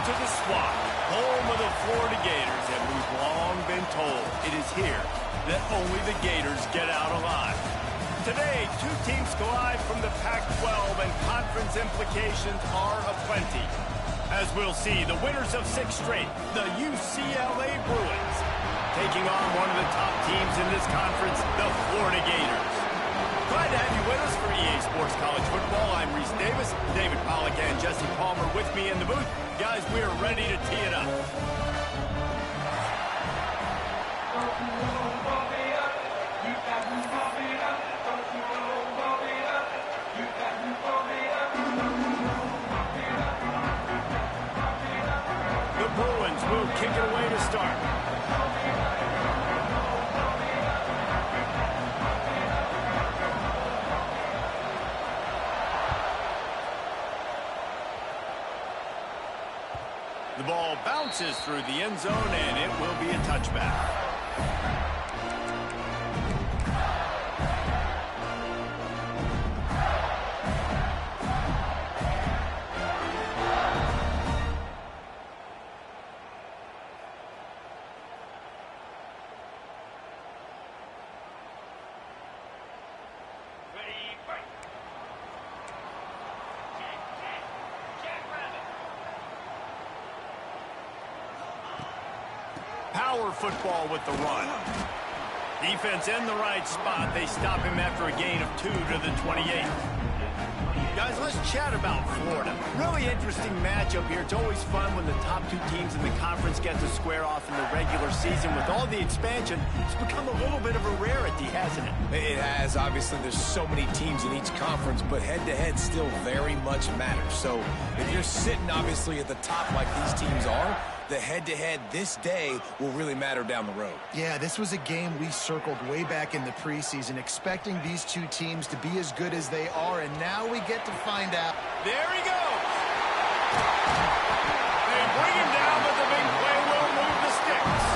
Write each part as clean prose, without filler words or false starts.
to the Swamp, home of the Florida Gators, and we've long been told it is here that only the Gators get out alive. Today, two teams collide from the Pac-12, and conference implications are aplenty. As we'll see, the winners of 6 straight, the UCLA Bruins, taking on one of the top teams in this conference, the Florida Gators. Glad to have you with us for EA Sports College Football. I'm Reese Davis, David Pollack and Jesse Palmer with me in the booth. Guys, we are ready to tee it up. The Bruins will kick it away to start. The ball bounces through the end zone, and it will be a touchback. Power football with the run. Defense in the right spot. They stop him after a gain of 2 to the 28. Guys, let's chat about Florida. Really interesting matchup here. It's always fun when the top 2 teams in the conference get to square off in the regular season. With all the expansion, it's become a little bit of a rarity, hasn't it? It has. Obviously, there's so many teams in each conference, but head-to-head still very much matters. So if you're sitting, obviously, at the top like these teams are, the head-to-head this day will really matter down the road. Yeah, this was a game we circled way back in the preseason, expecting these 2 teams to be as good as they are, and now we get to find out. There he goes! They bring him down, but the big play will move the sticks.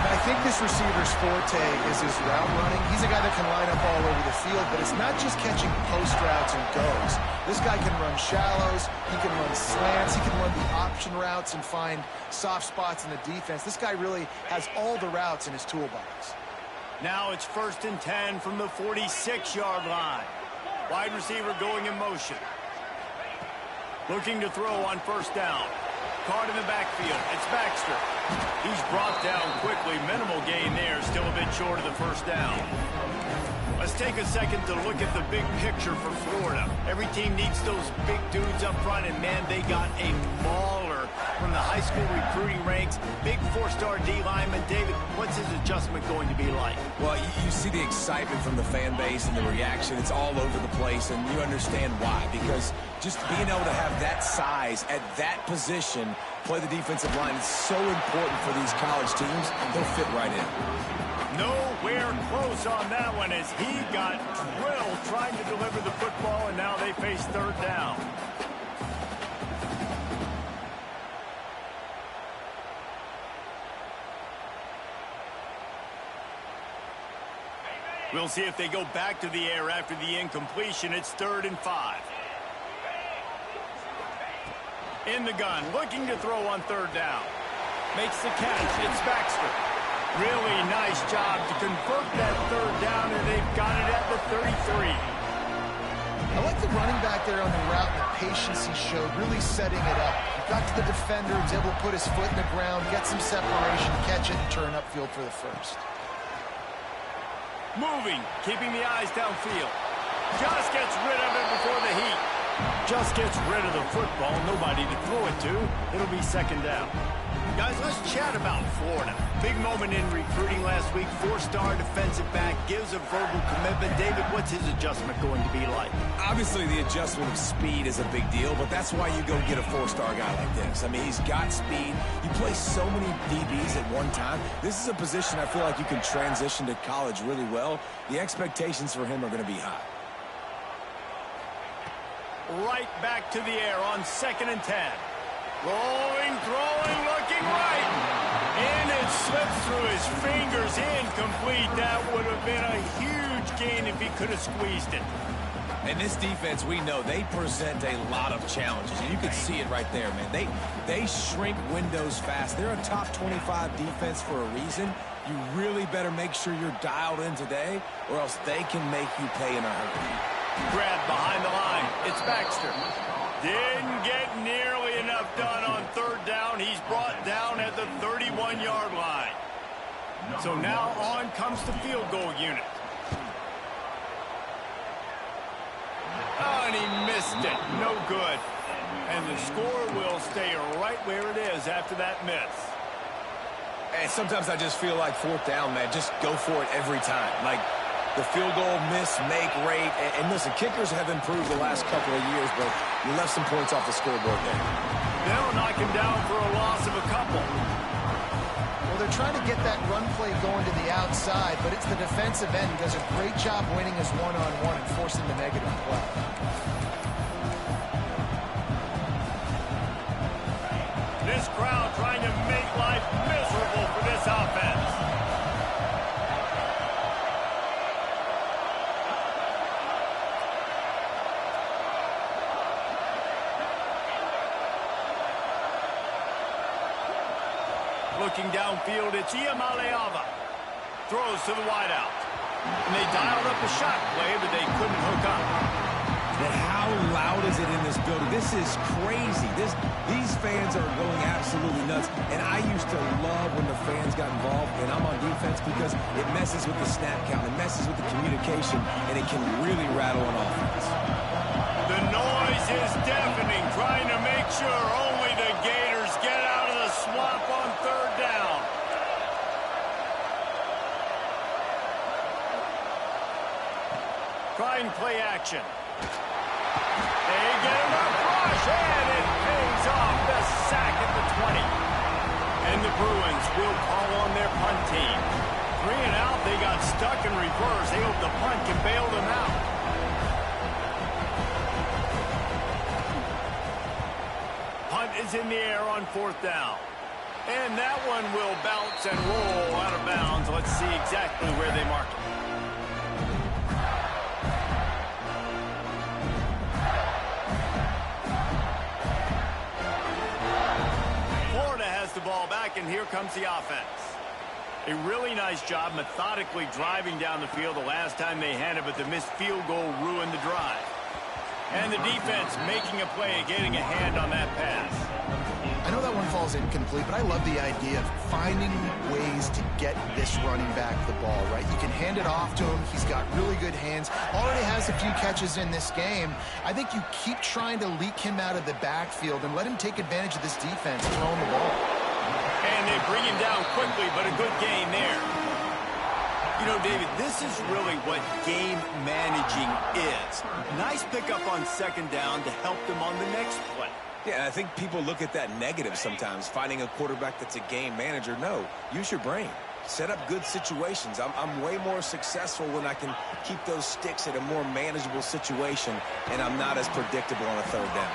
I think this receiver's forte is his route running. He's a guy that can line up all over the field, but it's not just catching post routes and goes. This guy can run shallows, he can run slants, he can run the option routes and find soft spots in the defense. This guy really has all the routes in his toolbox. Now it's 1st and 10 from the 46-yard line. Wide receiver going in motion. Looking to throw on 1st down. Caught in the backfield. It's Baxter. He's brought down quickly. Minimal gain there. Still a bit short of the 1st down. Let's take a second to look at the big picture for Florida. Every team needs those big dudes up front, and man, they got a mauler from the high school recruiting ranks. Big 4-star D lineman. David, what's his adjustment going to be like? Well, you see the excitement from the fan base and the reaction. It's all over the place, and you understand why. Because just being able to have that size at that position, play the defensive line, is so important for these college teams. They'll fit right in. Nowhere close on that one as he got drilled trying to deliver the football, and now they face 3rd down. We'll see if they go back to the air after the incompletion. It's 3rd and 5. In the gun, looking to throw on 3rd down. Makes the catch. It's Baxter. Really nice job to convert that 3rd down, and they've got it at the 33. I like the running back there on the route and the patience he showed, really setting it up. He got to the defender, was able to put his foot in the ground, get some separation, catch it, and turn upfield for the 1st. Moving, keeping the eyes downfield. Just gets rid of it before the heat. Just gets rid of the football. Nobody to throw it to. It'll be 2nd down. Guys, let's chat about Florida. Big moment in recruiting last week. 4-star defensive back gives a verbal commitment. David, what's his adjustment going to be like? Obviously, the adjustment of speed is a big deal, but that's why you go get a 4-star guy like this. I mean, he's got speed. You play so many DBs at one time. This is a position I feel like you can transition to college really well. The expectations for him are going to be high. Right back to the air on 2nd and 10. Rolling, throwing, looking right. And it slips through his fingers. Incomplete. That would have been a huge gain if he could have squeezed it. And this defense, we know, they present a lot of challenges. And you can see it right there, man. They shrink windows fast. They're a top 25 defense for a reason. You really better make sure you're dialed in today, or else they can make you pay in a hurry. Grab behind the line. It's Baxter. Didn't get nearly enough done on third down. He's brought down at the 31-yard line. So now on comes the field goal unit. Oh, and he missed it. No good. And the score will stay right where it is after that miss. And sometimes I just feel like fourth down, man, just go for it every time. Like the field goal miss, make rate. And listen, kickers have improved the last couple of years, but you left some points off the scoreboard there. They'll knock him down for a loss of a couple. Well, they're trying to get that run play going to the outside, but it's the defensive end who does a great job winning his one-on-one and forcing the negative play. This crowd trying to make life miserable for this offense. Looking downfield, it's Iamaleava. Throws to the wideout. And they dialed up a shot play, but they couldn't hook up. And how loud is it in this building? This is crazy. These fans are going absolutely nuts. And I used to love when the fans got involved, and I'm on defense, because it messes with the snap count. It messes with the communication, and it can really rattle an offense. The noise is deafening, trying to make sure only the Gators get out of the swamp on third down. Trying play action. They get enough rush, and it pays off. The sack at the 20. And the Bruins will call on their punt team. 3 and out, they got stuck in reverse. They hope the punt can bail them out. Punt is in the air on fourth down. And that one will bounce and roll out of bounds. Let's see exactly where they mark it. The ball back, and here comes the offense. A really nice job methodically driving down the field the last time they had it, but the missed field goal ruined the drive. And the defense making a play, getting a hand on that pass. I know that one falls incomplete, but I love the idea of finding ways to get this running back the ball, right? You can hand it off to him. He's got really good hands. Already has a few catches in this game. I think you keep trying to leak him out of the backfield and let him take advantage of this defense throwing the ball. And they bring him down quickly, but a good gain there. You know, David, this is really what game managing is. Nice pickup on second down to help them on the next play. Yeah, I think people look at that negative sometimes, finding a quarterback that's a game manager. No, use your brain. Set up good situations. I'm way more successful when I can keep those sticks at a more manageable situation, and I'm not as predictable on a third down.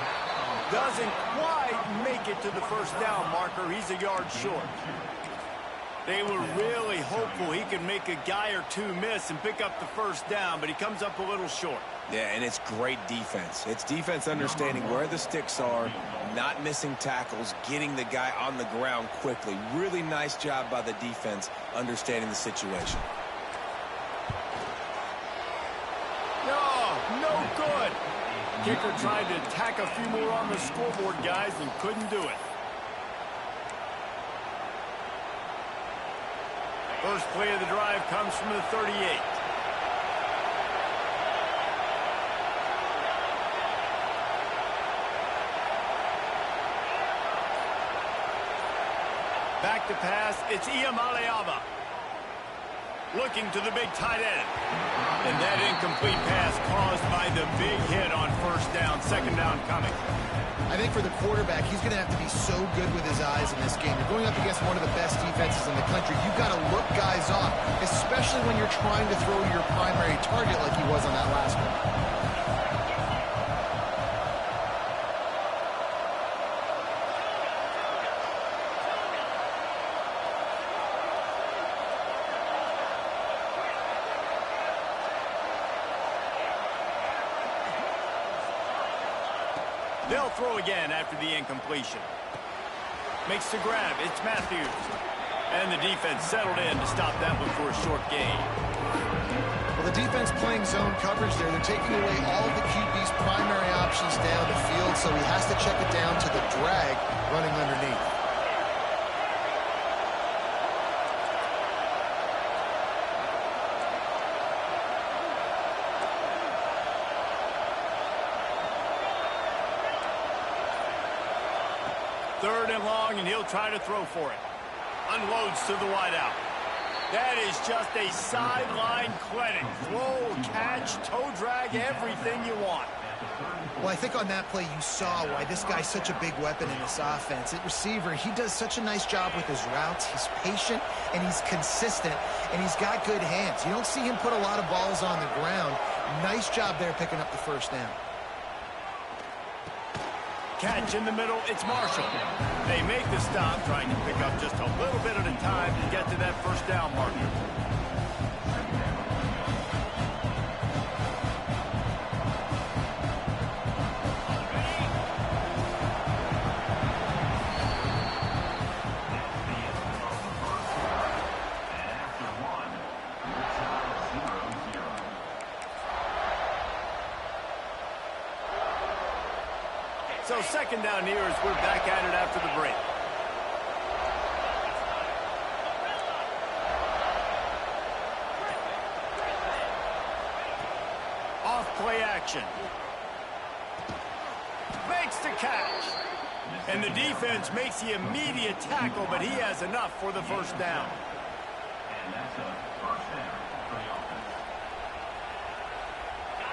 Doesn't quite make it to the first down marker. He's a yard short. They were really hopeful he could make a guy or two miss and pick up the first down, but he comes up a little short. Yeah, and it's great defense. It's defense understanding where the sticks are, not missing tackles, getting the guy on the ground quickly. Really nice job by the defense understanding the situation. No good. Kicker tried to tack a few more on the scoreboard, guys, and couldn't do it. First play of the drive comes from the 38. Back to pass, it's Iamaleava. Looking to the big tight end. And that incomplete pass caused by the big hit on first down, second down coming. I think for the quarterback, he's going to have to be so good with his eyes in this game. You're going up against one of the best defenses in the country. You've got to look guys off, especially when you're trying to throw your primary target like he was on that last one. They'll throw again after the incompletion. Makes the grab. It's Matthews. And the defense settled in to stop that one for a short gain. Well, the defense playing zone coverage there. They're taking away all the QB's primary options down the field, so he has to check it down to the drag running underneath. Third and long, and he'll try to throw for it. Unloads to the wideout. That is just a sideline clinic. Throw, catch, toe drag, everything you want. Well, I think on that play you saw why this guy's such a big weapon in this offense. At receiver, he does such a nice job with his routes. He's patient, and he's consistent, and he's got good hands. You don't see him put a lot of balls on the ground. Nice job there picking up the first down. Catch in the middle, it's Marshall. They make the stop, trying to pick up just a little bit at a time to get to that first down marker. So second down here as we're back at it after the break. Off play action. Makes the catch. And the defense makes the immediate tackle, but he has enough for the first down.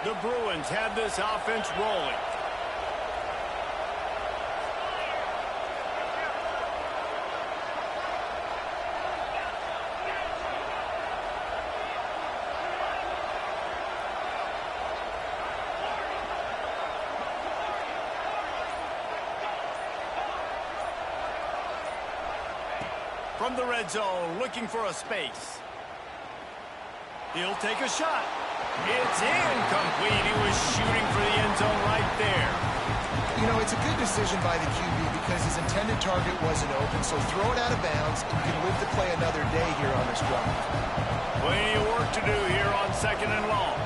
The Bruins have this offense rolling. From the red zone, looking for a space. He'll take a shot. It's incomplete. He was shooting for the end zone right there. You know, it's a good decision by the QB because his intended target wasn't open, so throw it out of bounds, and you can live to play another day here on this drive. Plenty of work to do here on second and long.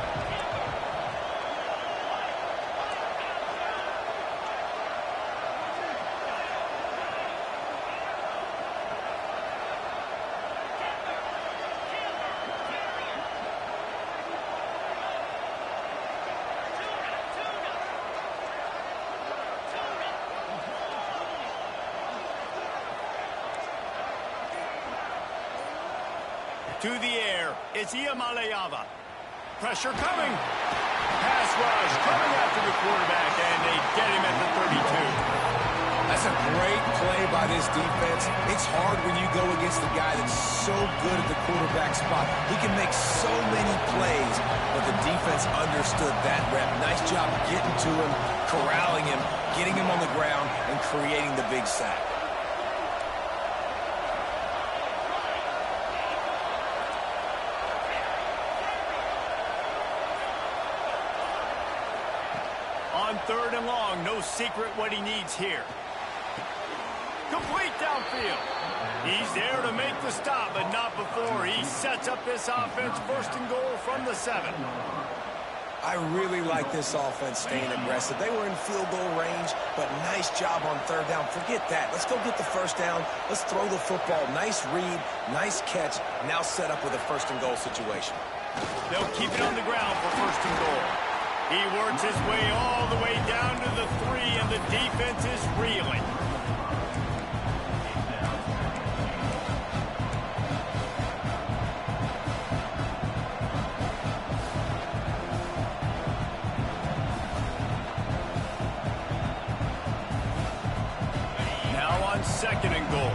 To the air, it's Iamaleava. Pressure coming. Pass rush coming after the quarterback, and they get him at the 32. That's a great play by this defense. It's hard when you go against a guy that's so good at the quarterback spot. He can make so many plays, but the defense understood that rep. Nice job getting to him, corralling him, getting him on the ground, and creating the big sack. On third and long, no secret what he needs here. Complete downfield. He's there to make the stop, but not before he sets up this offense first and goal from the 7. I really like this offense staying aggressive. They were in field goal range, but nice job on third down. Forget that. Let's go get the first down. Let's throw the football. Nice read, nice catch. Now set up with a first and goal situation. They'll keep it on the ground for first and goal. He works his way all the way down to the 3, and the defense is reeling. Now on second and goal.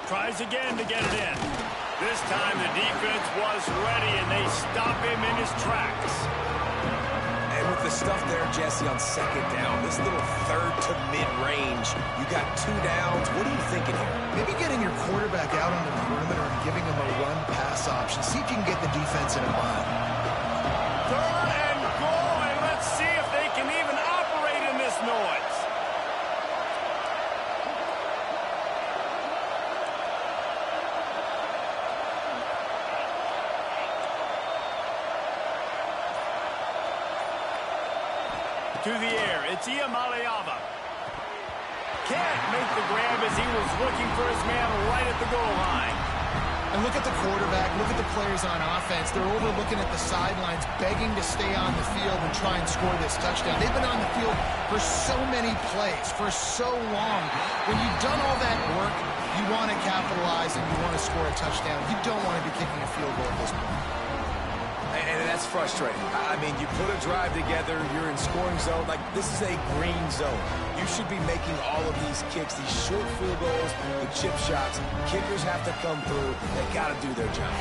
Tries again to get it in. This time the defense was ready, and they stop him in his tracks. And with the stuff there, Jesse, on second down, this little third to mid-range, you got 2 downs. What are you thinking here? Maybe getting your quarterback out on the perimeter and giving him a run pass option. See if you can get the defense in a bind. Third and goal, and let's see if they can even operate in this noise. To the air, it's Iamaleava. Can't make the grab as he was looking for his man right at the goal line. And look at the quarterback, look at the players on offense. They're over looking at the sidelines, begging to stay on the field and try and score this touchdown. They've been on the field for so many plays, for so long. When you've done all that work, you want to capitalize and you want to score a touchdown. You don't want to be kicking a field goal at this point. And that's frustrating. I mean, you put a drive together, you're in scoring zone. Like, this is a green zone. You should be making all of these kicks, these short field goals, the chip shots. Kickers have to come through. They got to do their job.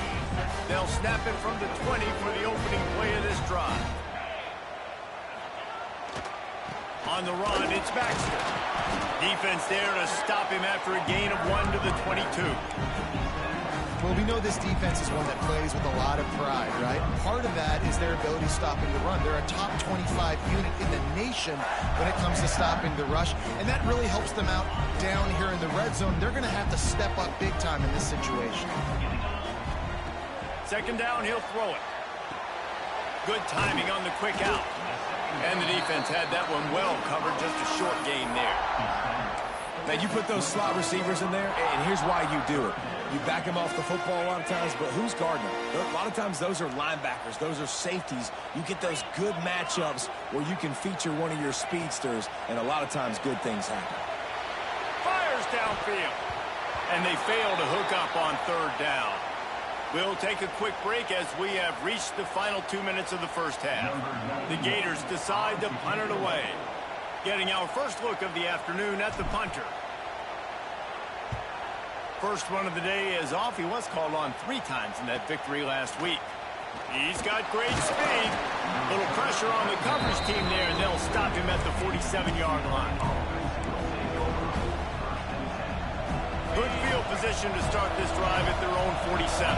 They'll snap it from the 20 for the opening play of this drive. On the run, it's Baxter. Defense there to stop him after a gain of 1 to the 22. Well, we know this defense is one that plays with a lot of pride, right? Part of that is their ability stopping the run. They're a top 25 unit in the nation when it comes to stopping the rush, and that really helps them out down here in the red zone. They're going to have to step up big time in this situation. Second down, he'll throw it. Good timing on the quick out. And the defense had that one well covered, just a short gain there. Now, you put those slot receivers in there, and here's why you do it. You back them off the football a lot of times, but who's guarding them? A lot of times those are linebackers. Those are safeties. You get those good matchups where you can feature one of your speedsters, and a lot of times good things happen. Fires downfield. And they fail to hook up on third down. We'll take a quick break as we have reached the final 2 minutes of the first half. The Gators decide to punt it away. Getting our first look of the afternoon at the punter. First run of the day is off. He was called on 3 times in that victory last week. He's got great speed. Little pressure on the coverage team there, and they'll stop him at the 47-yard line. Good field position to start this drive at their own 47.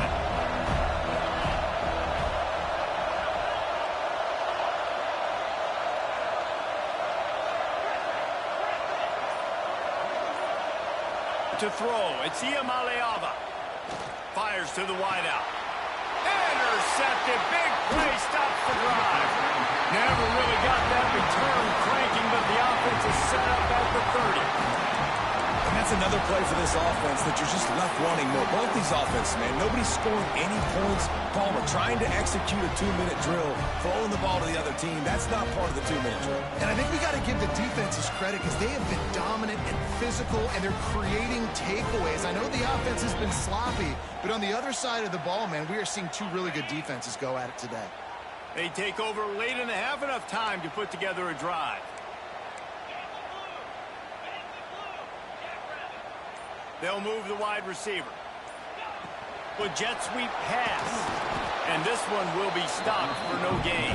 To throw, it's Iamaleava. Fires to the wideout. Intercepted, big play, stops the drive. Never really got that return cranking, but the offense is set up at the 30. And that's another play for this offense that you're just left wanting more. Both these offenses, man, nobody's scoring any points. Palmer trying to execute a 2-minute drill, throwing the ball to the other team. That's not part of the 2-minute drill. And I think we got to give the defenses credit because they have been dominant and physical, and they're creating takeaways. I know the offense has been sloppy, but on the other side of the ball, man, we are seeing 2 really good defenses go at it today. They take over late in the half, enough time to put together a drive. They'll move the wide receiver. With jet sweep pass. And this one will be stopped for no gain.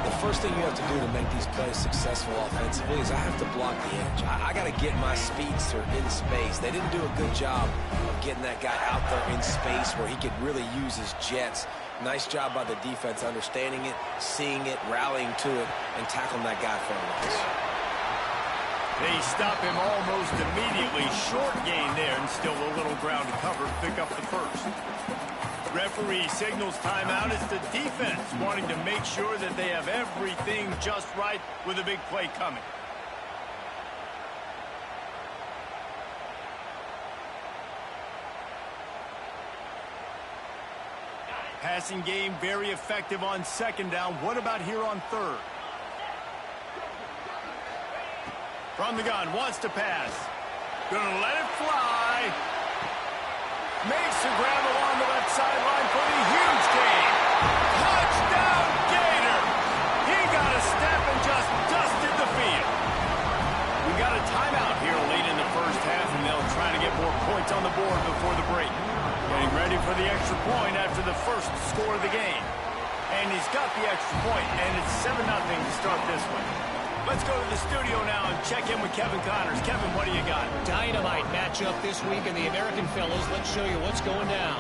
The first thing you have to do to make these plays successful offensively is I have to block the edge. I got to get my speedster in space. They didn't do a good job of getting that guy out there in space where he could really use his jets. Nice job by the defense understanding it, seeing it, rallying to it, and tackling that guy for a loss. They stop him almost immediately. Short gain there, and still a little ground to cover to pick up the first. Referee signals timeout. It's the defense wanting to make sure that they have everything just right with a big play coming. Passing game very effective on second down. What about here on third? From the gun, wants to pass. Gonna let it fly. Makes the grab along the left sideline for the huge gain. Touchdown, Gator! He got a step and just dusted the field. We got a timeout here late in the first half, and they'll try to get more points on the board before the break. Getting ready for the extra point after the first score of the game. And he's got the extra point, and it's 7-0 to start this one. Let's go to the studio now and check in with Kevin Connors. Kevin, what do you got? Dynamite matchup this week in the American Fellows. Let's show you what's going down.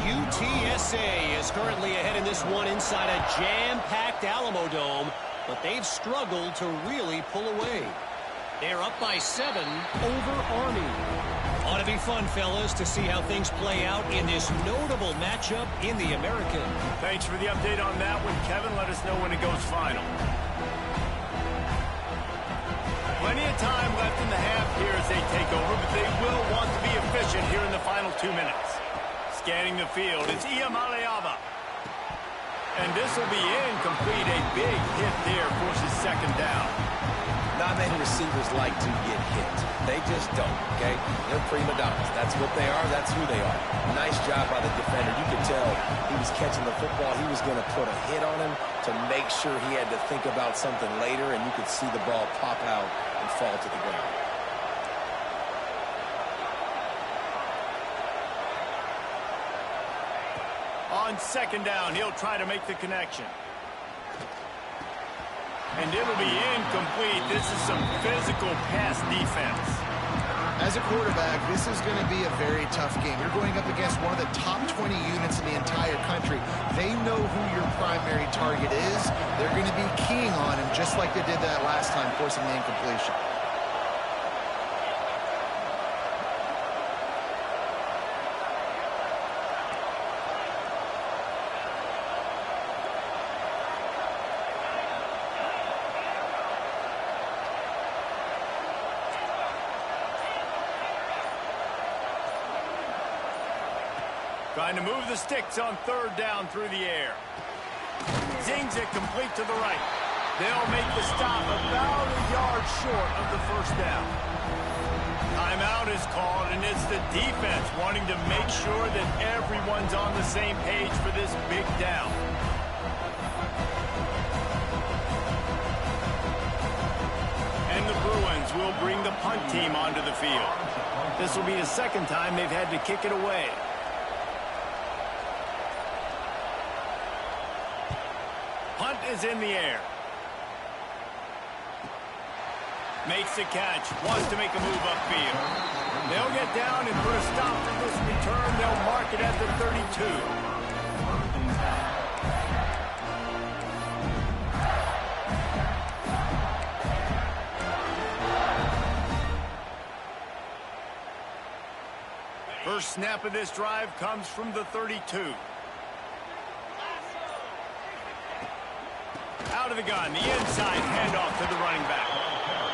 UTSA is currently ahead in this one inside a jam-packed Alamo Dome, but they've struggled to really pull away. They're up by 7 over Army. Ought to be fun, fellas, to see how things play out in this notable matchup in the American. Thanks for the update on that one, Kevin. Let us know when it goes final. Plenty of time left in the half here as they take over, but they will want to be efficient here in the final 2 minutes. Scanning the field, it's Iamaleava. And this will be incomplete. A big hit there forces second down. Not many receivers like to get hit. They just don't, okay? They're prima donnas. That's what they are. That's who they are. Nice job by the defender. You could tell he was catching the football. He was going to put a hit on him to make sure he had to think about something later, and you could see the ball pop out and fall to the ground. On second down, he'll try to make the connection. And it'll be incomplete. This is some physical pass defense. As a quarterback, this is going to be a very tough game. You're going up against one of the top 20 units in the entire country. They know who your primary target is. They're going to be keying on him just like they did that last time, forcing the incompletion. Trying to move the sticks on third down through the air. Zings it complete to the right. They'll make the stop about a yard short of the first down. Timeout is called, and it's the defense wanting to make sure that everyone's on the same page for this big down. And the Bruins will bring the punt team onto the field. This will be the second time they've had to kick it away. Punt is in the air. Makes the catch. Wants to make a move upfield. They'll get down and put a stop to this return. They'll mark it at the 32. First snap of this drive comes from the 32. Out of the gun, the inside handoff to the running back.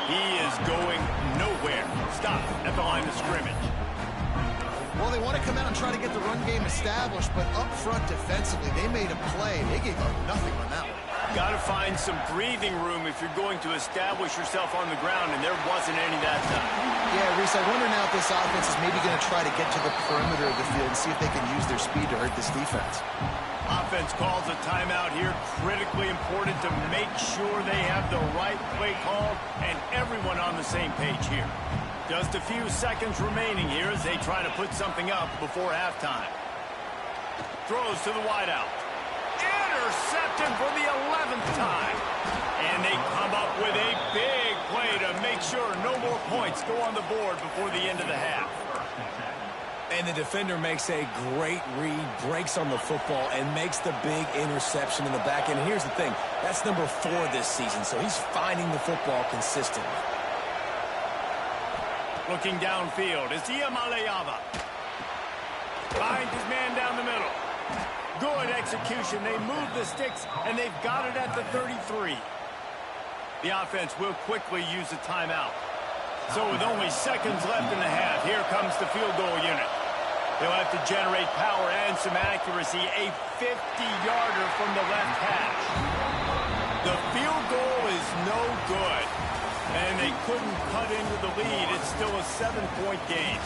He is going nowhere. Stop at the line of scrimmage. Well, they want to come out and try to get the run game established, but up front defensively, they made a play. They gave up nothing on that one. Got to find some breathing room if you're going to establish yourself on the ground, and there wasn't any that time. Yeah, Reese, I wonder now if this offense is maybe going to try to get to the perimeter of the field and see if they can use their speed to hurt this defense. Offense calls a timeout here. Critically important to make sure they have the right play call and everyone on the same page here. Just a few seconds remaining here as they try to put something up before halftime. Throws to the wideout. Intercepted for the 11th time. And they come up with a big play to make sure no more points go on the board before the end of the half. And the defender makes a great read, breaks on the football, and makes the big interception in the back end. And here's the thing, that's number 4 this season, so he's finding the football consistently. Looking downfield, it's Iamaleava. Finds his man down the middle. Good execution. They move the sticks, and they've got it at the 33. The offense will quickly use a timeout. So with only seconds left in the half, here comes the field goal unit. They'll have to generate power and some accuracy. A 50-yarder from the left hash. The field goal is no good. And they couldn't cut into the lead. It's still a 7-point game.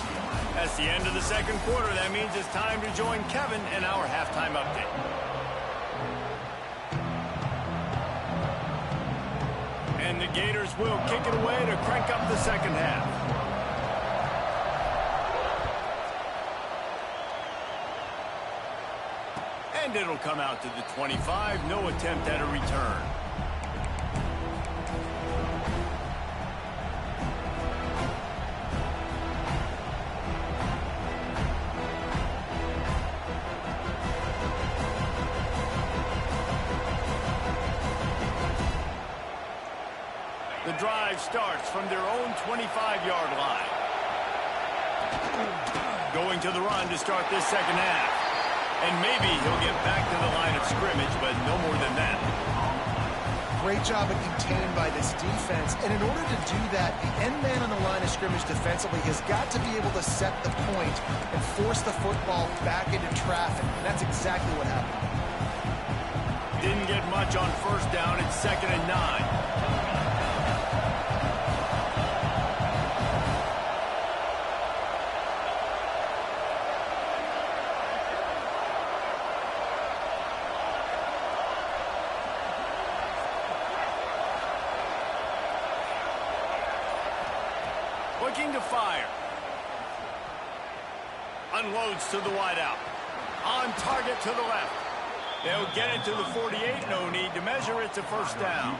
That's the end of the second quarter. That means it's time to join Kevin in our halftime update. And the Gators will kick it away to crank up the second half. And it'll come out to the 25. No attempt at a return. drive starts from their own 25-yard line. Going to the run to start this second half. And maybe he'll get back to the line of scrimmage, but no more than that. Great job of contained by this defense. And in order to do that, the end man on the line of scrimmage defensively has got to be able to set the point and force the football back into traffic. And that's exactly what happened. Didn't get much on first down. It's 2nd and 9. Looking to fire. Unloads to the wideout. On target to the left. They'll get it to the 48. No need to measure. It's a first down.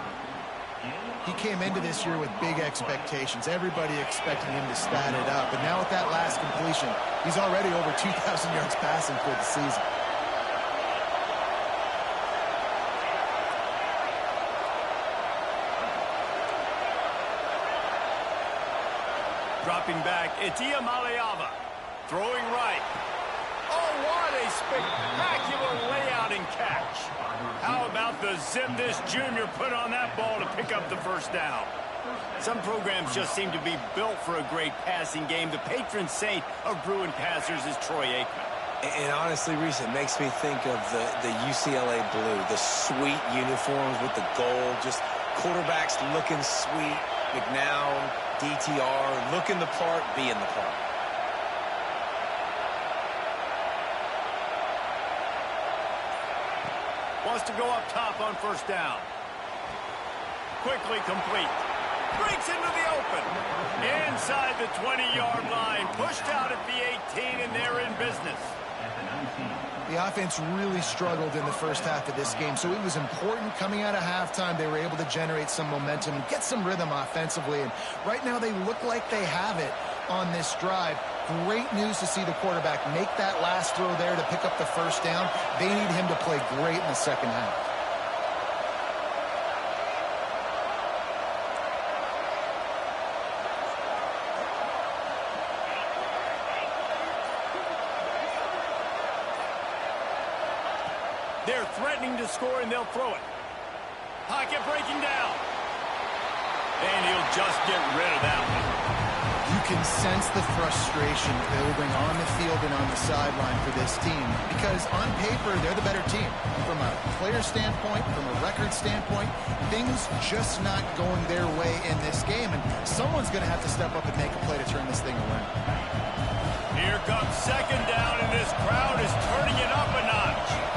He came into this year with big expectations. Everybody expecting him to stat it up. But now with that last completion, he's already over 2,000 yards passing for the season. Dropping back, it's Iamaleava. Throwing right. Oh, what a spectacular layout and catch. How about the zip this junior put on that ball to pick up the first down? Some programs just seem to be built for a great passing game. The patron saint of Bruin passers is Troy Aikman. And honestly, Reese, it makes me think of the UCLA blue, the sweet uniforms with the gold, just quarterbacks looking sweet, McNown, DTR, looking the part, being the part. Wants to go up top on first down. Quickly complete. Breaks into the open. Inside the 20-yard line. Pushed out at the 18, and they're in business. The offense really struggled in the first half of this game, so it was important coming out of halftime. They were able to generate some momentum and get some rhythm offensively, and right now they look like they have it on this drive. Great news to see the quarterback make that last throw there to pick up the first down. They need him to play great in the second half. They're threatening to score, and they'll throw it. Pocket breaking down. And he'll just get rid of that one. You can sense the frustration building on the field and on the sideline for this team because on paper, they're the better team. From a player standpoint, from a record standpoint, things just not going their way in this game, and someone's going to have to step up and make a play to turn this thing around. Here comes second down, and this crowd is turning it up a notch.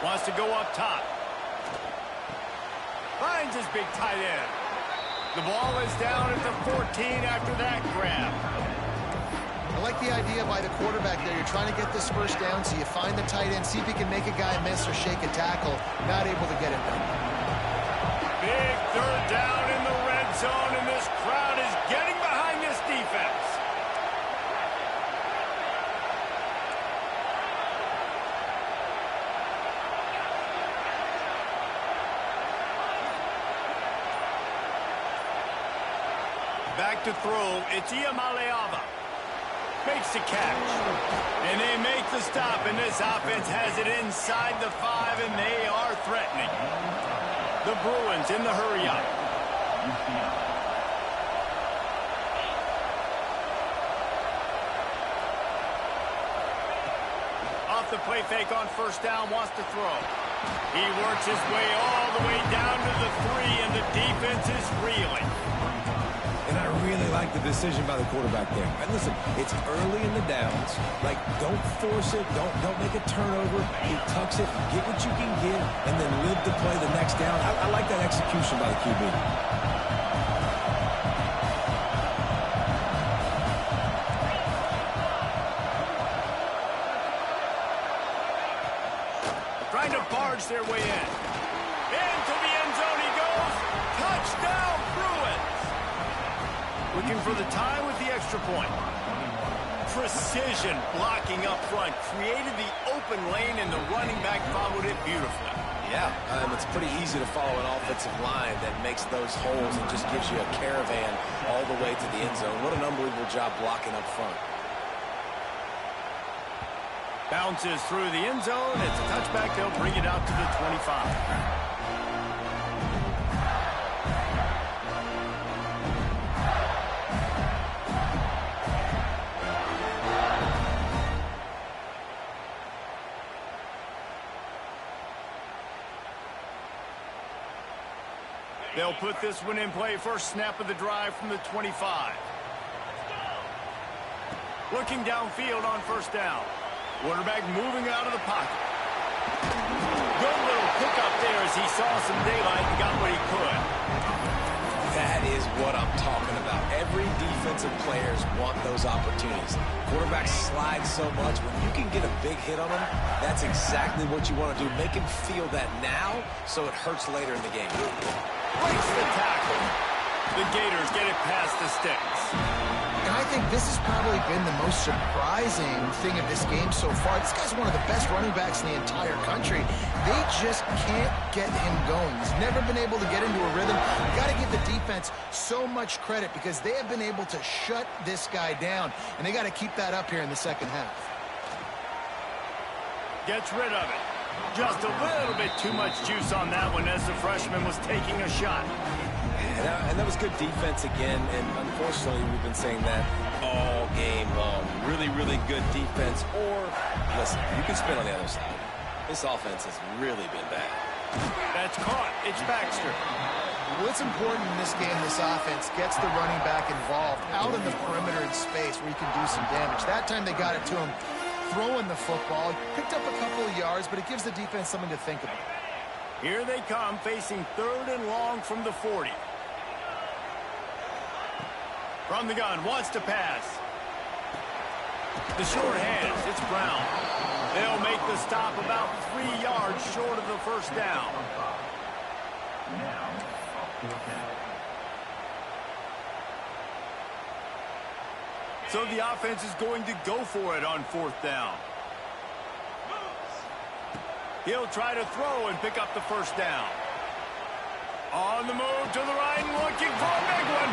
Wants to go up top. Finds his big tight end. The ball is down at the 14 after that grab. I like the idea by the quarterback there. You're trying to get this first down, so you find the tight end, see if he can make a guy miss or shake a tackle. Not able to get it done. Big third down in the red zone, and this crowd is getting behind this defense. Back to throw, it's Iamaleava. Makes the catch. And they make the stop, and this offense has it inside the 5, and they are threatening. The Bruins in the hurry-up. Off the play fake on first down, wants to throw. He works his way all the way down to the 3, and the defense is reeling. And I really like the decision by the quarterback there. And listen, it's early in the downs. Like, don't force it. Don't make a turnover. He tucks it, get what you can get, and then live to play the next down. I like that execution by the QB. Trying to barge their way in. Into the end zone he goes. Touchdown, Bruins. Looking for the tie with the extra point. precision blocking up front, created the open lane, and the running back followed it beautifully. Yeah, it's pretty easy to follow an offensive line that makes those holes and just gives you a caravan all the way to the end zone. What an unbelievable job blocking up front. Bounces through the end zone. It's a touchback. They'll bring it out to the 25. They'll put this one in play. First snap of the drive from the 25. Looking downfield on first down. Quarterback moving out of the pocket. Good little pickup there as he saw some daylight and got what he could. That is what I'm talking about. Every defensive players want those opportunities. Quarterbacks slide so much. When you can get a big hit on them, that's exactly what you want to do. Make him feel that now so it hurts later in the game. Breaks the tackle. The Gators get it past the sticks. And I think this has probably been the most surprising thing of this game so far. This guy's one of the best running backs in the entire country. They just can't get him going. He's never been able to get into a rhythm. You got to give the defense so much credit because they have been able to shut this guy down, and they got to keep that up here in the second half. Gets rid of it. Just a little bit too much juice on that one as the freshman was taking a shot. And that was good defense again, and unfortunately we've been saying that all game long. Really, really good defense. Or, listen, you can spin on the other side. This offense has really been bad. That's caught. It's Baxter. What's important in this game, this offense gets the running back involved out in the perimeter in space where he can do some damage. That time they got it to him throwing the football. Picked up a couple of yards, but it gives the defense something to think about. Here they come, facing 3rd and long from the 40. From the gun, wants to pass. The short hands, it's Brown. They'll make the stop about 3 yards short of the first down. So the offense is going to go for it on 4th down. He'll try to throw and pick up the first down. On the move to the right and looking for a big one.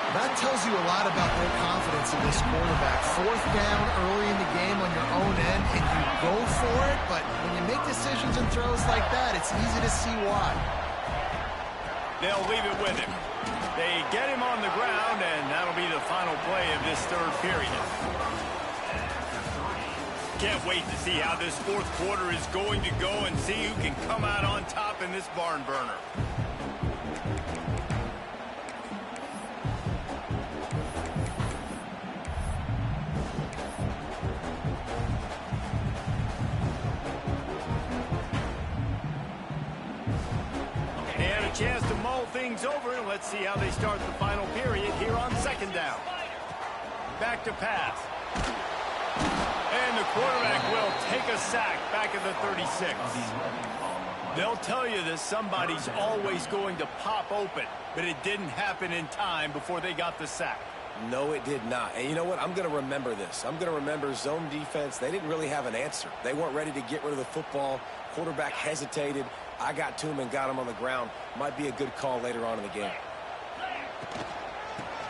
That tells you a lot about their confidence in this quarterback. 4th down early in the game on your own end, and you go for it, but when you make decisions and throws like that, it's easy to see why. They'll leave it with him. They get him on the ground, and that'll be the final play of this 3rd period. Can't wait to see how this 4th quarter is going to go and see who can come out on top in this barn burner. Chance to mull things over, and let's see how they start the final period here on 2nd down. Back to pass. And the quarterback will take a sack back at the 36. They'll tell you that somebody's always going to pop open, but it didn't happen in time before they got the sack. No, it did not. And you know what? I'm going to remember this. I'm going to remember zone defense. They didn't really have an answer. They weren't ready to get rid of the football. Quarterback hesitated. I got to him and got him on the ground. Might be a good call later on in the game.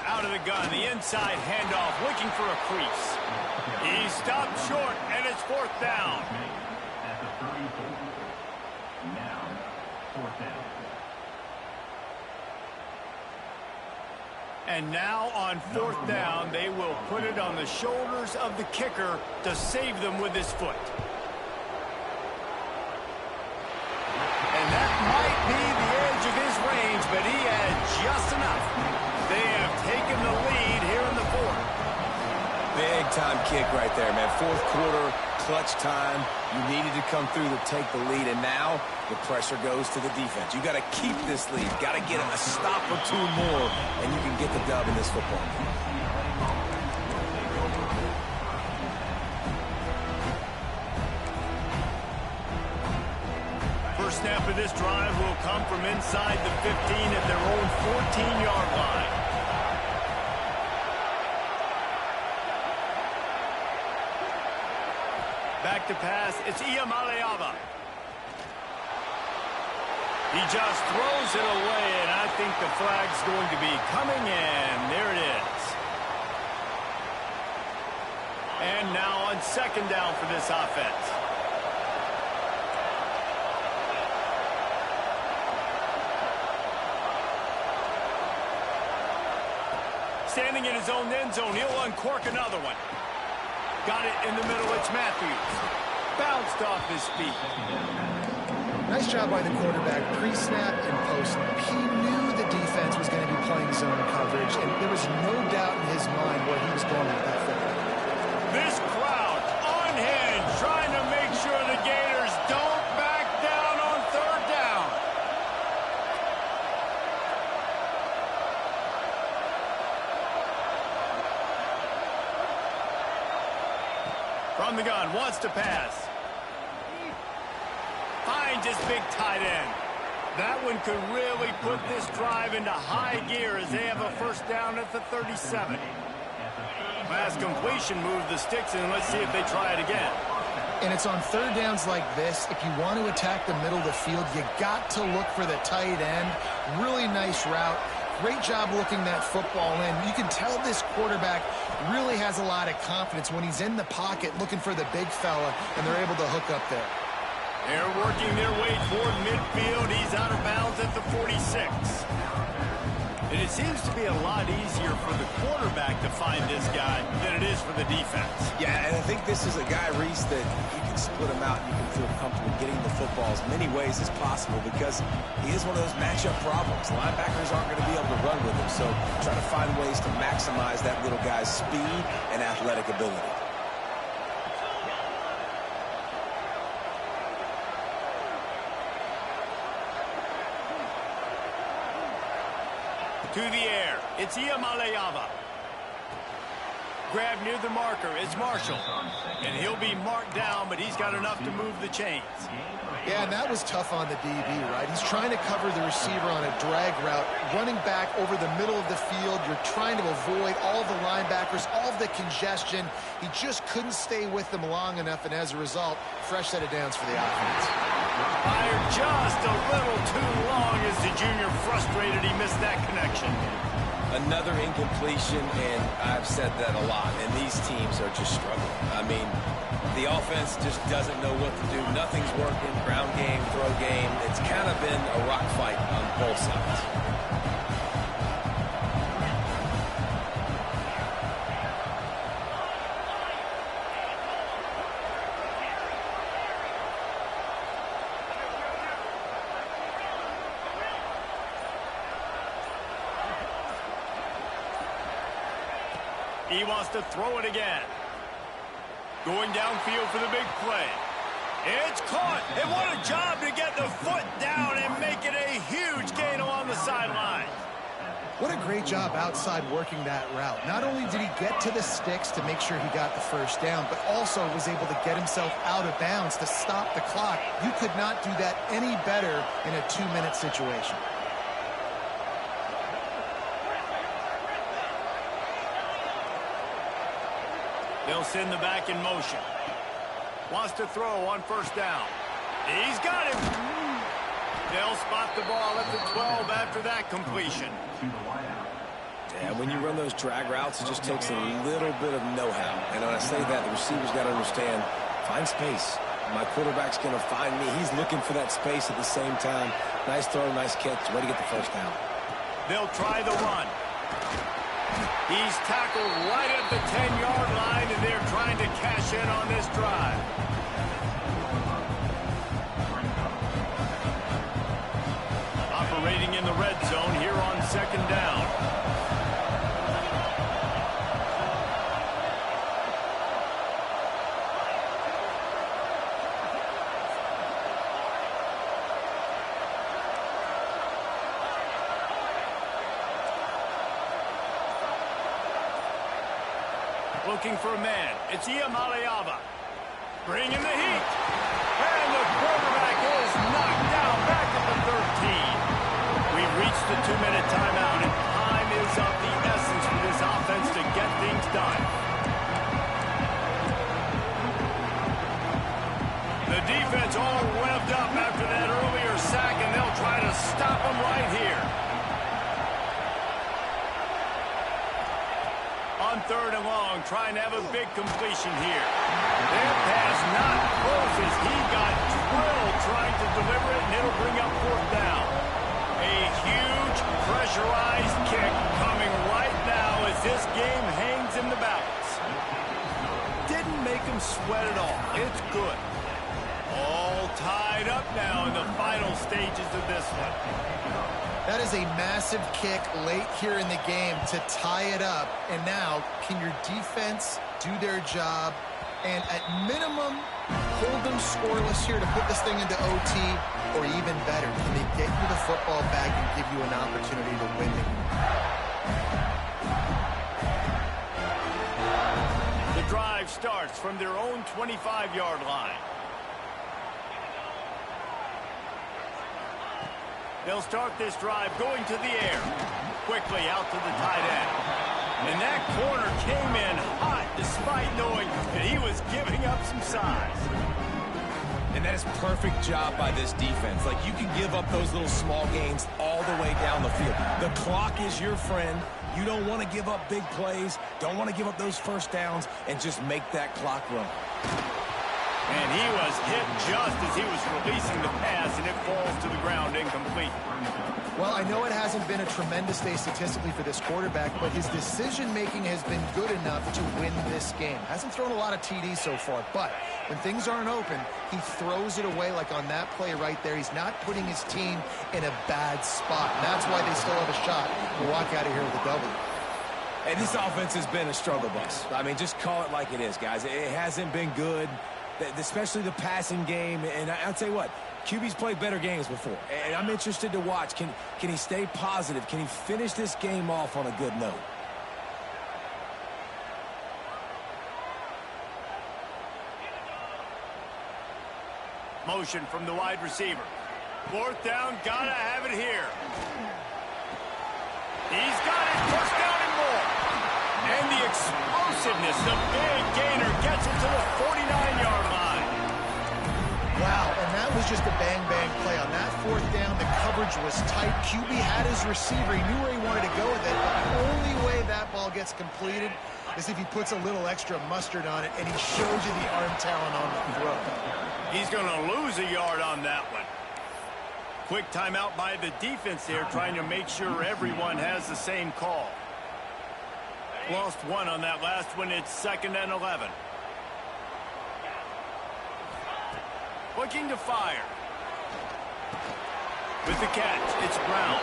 Out of the gun, the inside handoff, looking for a crease. He stopped short, and it's 4th down. At the 34. Now, 4th down. And now on 4th down, they will put it on the shoulders of the kicker to save them with his foot. And that might be the edge of his range, but he had just enough. They have taken the lead here in the 4th. Big-time kick right there, man. 4th quarter, clutch time. You needed to come through to take the lead, and now the pressure goes to the defense. You got to keep this lead. Got to get a stop or 2 more, and you can get the dub in this football game. First snap of this drive will come from inside the 15 at their own 14-yard line. to pass. It's Iamaleava. He just throws it away, and I think the flag's going to be coming in. There it is. And now on second down for this offense. Standing in his own end zone, he'll uncork another one. Got it in the middle, it's Matthews. Bounced off his feet. Nice job by the quarterback, pre-snap and post-snap. He knew the defense was going to be playing zone coverage, and there was no doubt in his mind where he was going with that football. This crowd on hand, trying to make sure the Gators don't back down on third down. From the gun, wants to pass. Finds his big tight end. That one could really put this drive into high gear as they have a first down at the 37. Pass completion, move the sticks, and let's see if they try it again. And it's on third downs like this. If you want to attack the middle of the field, you got to look for the tight end. Really nice route. Great job looking that football in. You can tell this quarterback really has a lot of confidence when he's in the pocket looking for the big fella, and they're able to hook up there. They're working their way toward midfield. He's out of bounds at the 46. And it seems to be a lot easier for the quarterback to find this guy than it is for the defense. Yeah, and I think this is a guy, Reese, that you can split him out and you can feel comfortable getting the football as many ways as possible because he is one of those matchup problems. Linebackers aren't going to be able to run with him, so try to find ways to maximize that little guy's speed and athletic ability. To the air, it's Iamaleava. Grab near the marker, it's Marshall. And he'll be marked down, but he's got enough to move the chains. Yeah, and that was tough on the DB, right? He's trying to cover the receiver on a drag route, running back over the middle of the field. You're trying to avoid all the linebackers, all of the congestion. He just couldn't stay with them long enough, and as a result, fresh set of downs for the offense. Fired just a little too long as the junior frustrated. He missed that connection. Another incompletion, and I've said that a lot, and these teams are just struggling. I mean, the offense just doesn't know what to do. Nothing's working. Ground game, throw game. It's kind of been a rock fight on both sides. He wants to throw it again. Going downfield for the big play. It's caught. And what a job to get the foot down and make it a huge gain along the sideline. What a great job outside working that route. Not only did he get to the sticks to make sure he got the first down, but also was able to get himself out of bounds to stop the clock. You could not do that any better in a 2-minute situation. They'll send the back in motion. Wants to throw on first down. He's got him. They'll spot the ball at the 12 after that completion. Yeah, when you run those drag routes, it just takes a little bit of know-how. And when I say that, the receiver's got to understand, find space. My quarterback's going to find me. He's looking for that space at the same time. Nice throw, nice catch. Way to get the first down. They'll try the run. He's tackled right at the 10-yard line, and they're trying to cash in on this drive. Operating in the red zone here on second down. Looking for a man. It's Iamaleava. Bringing the heat. And the quarterback is knocked down back at the 13. We've reached the 2-minute timeout, and time is of the essence for this offense to get things done. on 3rd and long, trying to have a big completion here. Their pass not close as he got drilled trying to deliver it, and it'll bring up 4th down. A huge pressurized kick coming right now as this game hangs in the balance. Didn't make him sweat at all. It's good. All tied up now in the final stages of this one. That is a massive kick late here in the game to tie it up. And now, can your defense do their job and at minimum hold them scoreless here to put this thing into OT? Or even better, can they get you the football back and give you an opportunity to win it? The drive starts from their own 25-yard line. They'll start this drive going to the air. Quickly out to the tight end. And that corner came in hot despite knowing that he was giving up some size. And that is perfect job by this defense. Like, you can give up those little small gains all the way down the field. The clock is your friend. You don't want to give up big plays. Don't want to give up those first downs and just make that clock run. And he was hit just as he was releasing the pass, and it falls to the ground incomplete. Well, I know it hasn't been a tremendous day statistically for this quarterback, but his decision-making has been good enough to win this game. Hasn't thrown a lot of TDs so far, but when things aren't open, he throws it away like on that play right there. He's not putting his team in a bad spot, and that's why they still have a shot to walk out of here with a W. And this offense has been a struggle bus. I mean, just call it like it is, guys. It hasn't been good, especially the passing game. And I'll tell you what, QB's played better games before. And I'm interested to watch. Can he stay positive? Can he finish this game off on a good note? Motion from the wide receiver. 4th down, gotta have it here. He's got it, first down and more. And the explosiveness, the big gainer gets it to the 49-yard line. Wow, and that was just a bang-bang play. On that 4th down, the coverage was tight. QB had his receiver. He knew where he wanted to go with it. But the only way that ball gets completed is if he puts a little extra mustard on it, and he shows you the arm talent on the throw. He's going to lose a yard on that one. Quick timeout by the defense there, trying to make sure everyone has the same call. Lost one on that last one. It's 2nd and 11. Looking to fire. With the catch, it's Brown.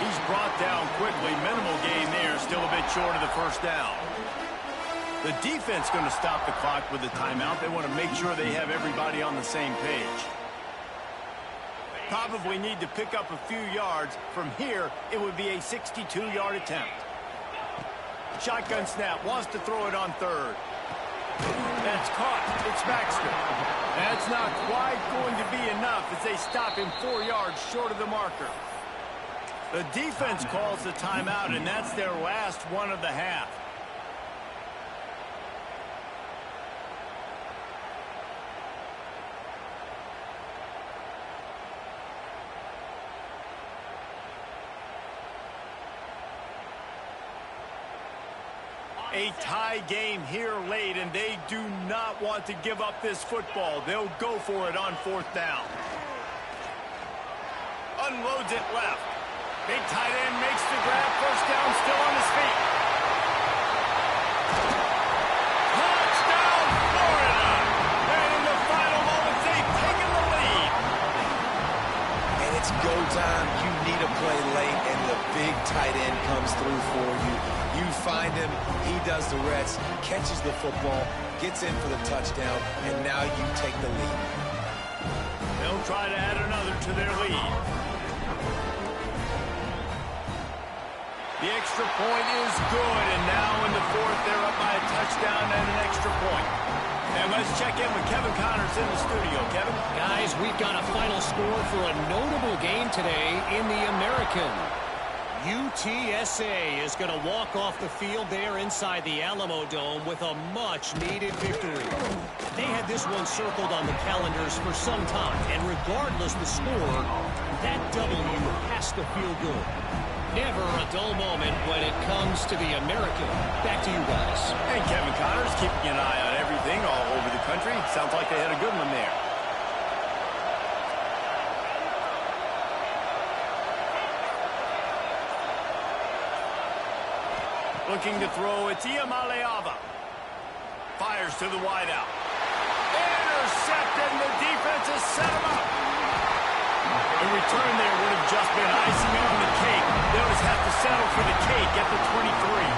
He's brought down quickly. Minimal gain there, still a bit short of the first down. The defense going to stop the clock with the timeout. They want to make sure they have everybody on the same page. Probably need to pick up a few yards. From here, it would be a 62-yard attempt. Shotgun snap, wants to throw it on 3rd. That's caught. It's Baxter. That's not quite going to be enough as they stop him 4 yards short of the marker. The defense calls the timeout, and that's their last one of the half. A tie game here late, and they do not want to give up this football. They'll go for it on 4th down. Unloads it left. Big tight end makes the grab. First down, still on his feet. Touchdown, Florida! And in the final moments, they've taken the lead. And it's go time. You need a play late, and the big tight end comes through for you. You find him, he does the rest, catches the football, gets in for the touchdown, and now you take the lead. They'll try to add another to their lead. The extra point is good, and now in the 4th, they're up by a touchdown and an extra point. And let's check in with Kevin Connors in the studio. Kevin? Guys, we've got a final score for a notable game today in the American. UTSA is going to walk off the field there inside the Alamo Dome with a much-needed victory. They had this one circled on the calendars for some time, and regardless the score, that W has to feel good. Never a dull moment when it comes to the American. Back to you guys. And Kevin Connor's keeping an eye on everything all over the country. Sounds like they had a good one there. Looking to throw, it's Iamaleava. Fires to the wideout. Intercepted, the defense has set him up. The return there would have just been icing on the cake. They'll just have to settle for the cake at the 23.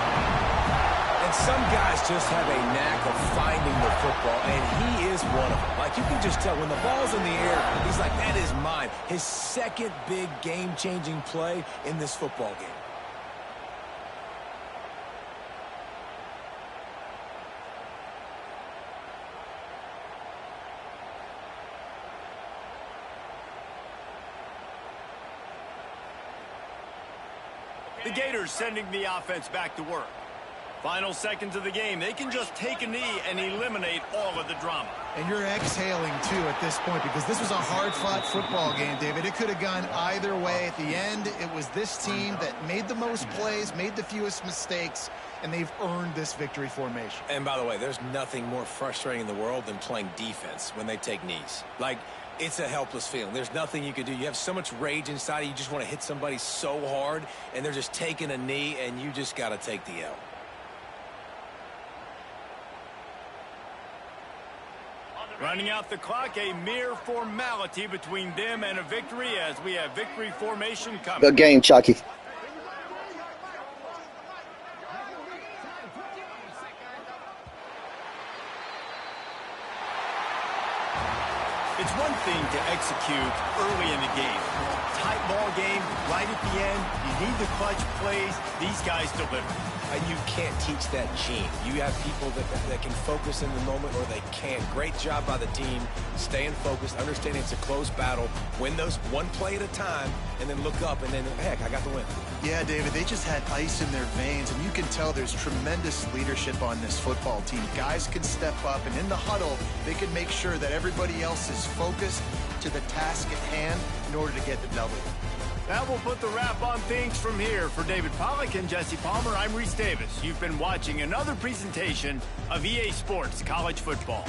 And some guys just have a knack of finding the football, and he is one of them. Like, you can just tell when the ball's in the air, he's like, that is mine. His second big game-changing play in this football game. The Gators sending the offense back to work. Final seconds of the game. They can just take a knee and eliminate all of the drama. And you're exhaling, too, at this point, because this was a hard-fought football game, David. It could have gone either way. At the end, it was this team that made the most plays, made the fewest mistakes, and they've earned this victory formation. And by the way, there's nothing more frustrating in the world than playing defense when they take knees. Like, it's a helpless feeling. There's nothing you can do. You have so much rage inside you just want to hit somebody so hard, and they're just taking a knee, and you just got to take the L. Running out the clock, a mere formality between them and a victory as we have victory formation coming. Good game, Chucky. It's one thing to execute early in the game. Tight ball game, right at the end. You need the clutch plays. These guys deliver. And you can't teach that gene. You have people that can focus in the moment or they can't. Great job by the team, staying focused, understanding it's a close battle, win those one play at a time, and then look up, and then, heck, I got the win. Yeah, David, they just had ice in their veins, and you can tell there's tremendous leadership on this football team. Guys can step up, and in the huddle, they can make sure that everybody else is focused to the task at hand in order to get the W. That will put the wrap on things from here. For David Pollack and Jesse Palmer, I'm Reese Davis. You've been watching another presentation of EA Sports College Football.